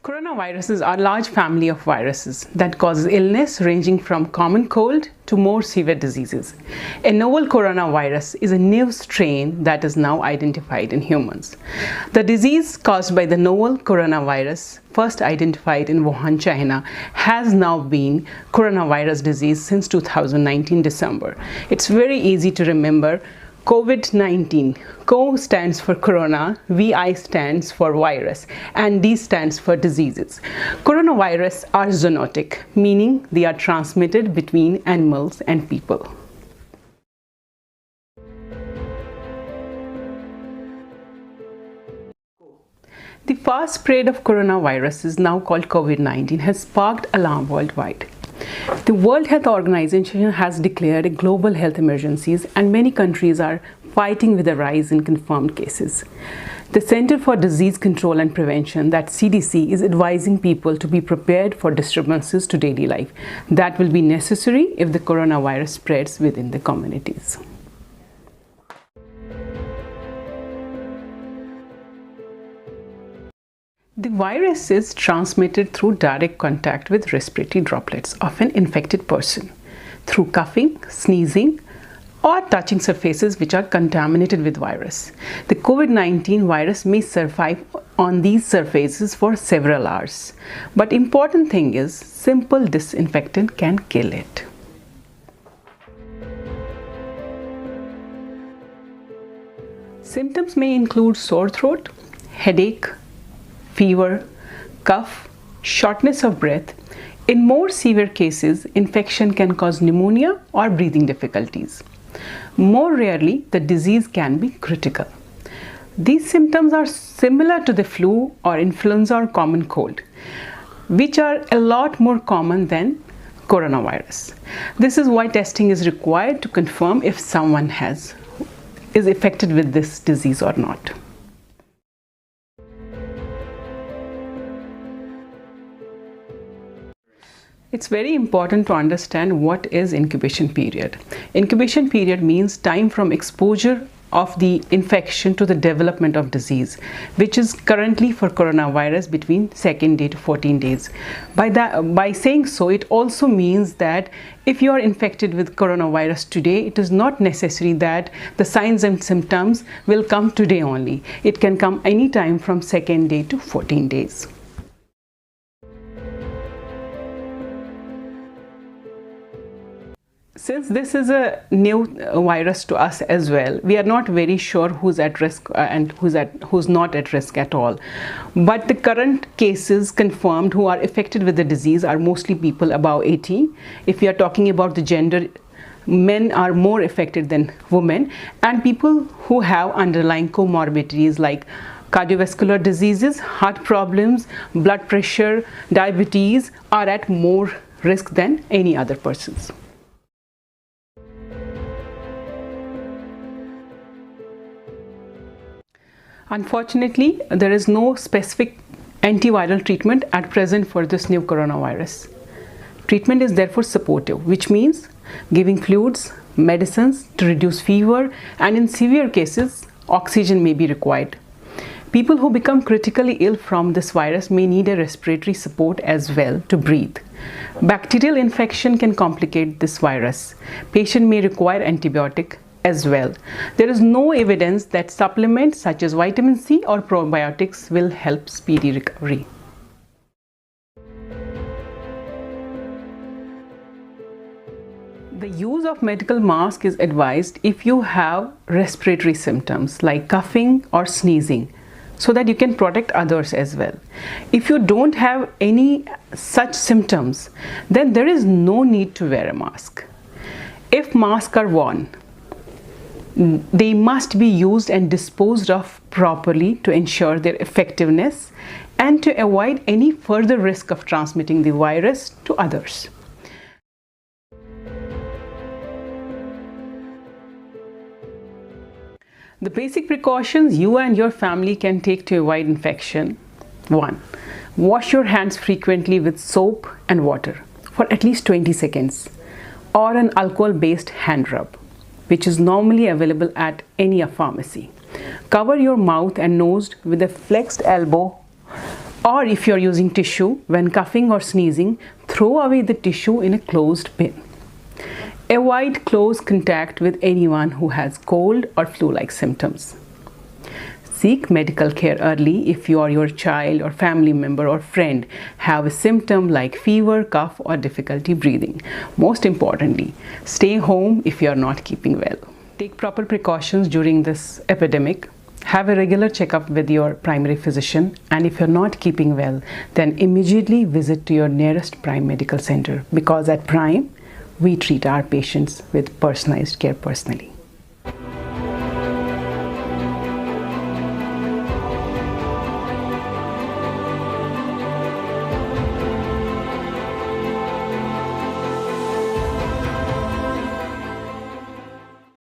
Coronaviruses are a large family of viruses that causes illness ranging from common cold to more severe diseases. A novel coronavirus is a new strain that is now identified in humans. The disease caused by the novel coronavirus, first identified in Wuhan, China, has now been coronavirus disease since 2019 December. It's very easy to remember. COVID-19. CO stands for corona, VI stands for virus, and D stands for diseases. Coronavirus are zoonotic, meaning they are transmitted between animals and people. The fast spread of coronaviruses, now called COVID-19, has sparked alarm worldwide. The World Health Organization has declared a global health emergencies, and many countries are fighting with the rise in confirmed cases. The Center for Disease Control and Prevention, that CDC, is advising people to be prepared for disturbances to daily life that will be necessary if the coronavirus spreads within the communities. The virus is transmitted through direct contact with respiratory droplets of an infected person, through coughing, sneezing, or touching surfaces which are contaminated with virus. The COVID-19 virus may survive on these surfaces for several hours, but important thing is simple disinfectant can kill it. Symptoms may include sore throat, headache, fever, cough, shortness of breath. In more severe cases, infection can cause pneumonia or breathing difficulties. More rarely, the disease can be critical. These symptoms are similar to the flu or influenza or common cold, which are a lot more common than coronavirus. This is why testing is required to confirm if someone is affected with this disease or not. It's very important to understand what is incubation period. Incubation period means time from exposure of the infection to the development of disease, which is currently for coronavirus between 2nd day to 14 days. By saying so, it also means that if you are infected with coronavirus today, it is not necessary that the signs and symptoms will come today only. It can come anytime from 2nd day to 14 days. Since this is a new virus to us as well, we are not very sure who's at risk and who's not at risk at all. But the current cases confirmed who are affected with the disease are mostly people above 80. If we are talking about the gender, men are more affected than women, and people who have underlying comorbidities like cardiovascular diseases, heart problems, blood pressure, diabetes are at more risk than any other persons. Unfortunately, there is no specific antiviral treatment at present for this new coronavirus. Treatment is therefore supportive, which means giving fluids, medicines to reduce fever, and in severe cases, oxygen may be required. People who become critically ill from this virus may need a respiratory support as well to breathe. Bacterial infection can complicate this virus. Patient may require antibiotic as well. There is no evidence that supplements such as vitamin C or probiotics will help speedy recovery. The use of medical mask is advised if you have respiratory symptoms like coughing or sneezing, so that you can protect others as well. If you don't have any such symptoms, then there is no need to wear a mask. If masks are worn, they must be used and disposed of properly to ensure their effectiveness and to avoid any further risk of transmitting the virus to others. The basic precautions you and your family can take to avoid infection. 1. Wash your hands frequently with soap and water for at least 20 seconds or an alcohol-based hand rub, which is normally available at any pharmacy. Cover your mouth and nose with a flexed elbow Or if you're using tissue, when coughing or sneezing, throw away the tissue in a closed bin. Avoid close contact with anyone who has cold or flu-like symptoms. Seek medical care early if you or your child or family member or friend have a symptom like fever, cough, or difficulty breathing. Most importantly, stay home if you are not keeping well. Take proper precautions during this epidemic. Have a regular checkup with your primary physician, and if you're not keeping well, then immediately visit to your nearest Prime Medical Center, because at Prime, we treat our patients with personalized care personally.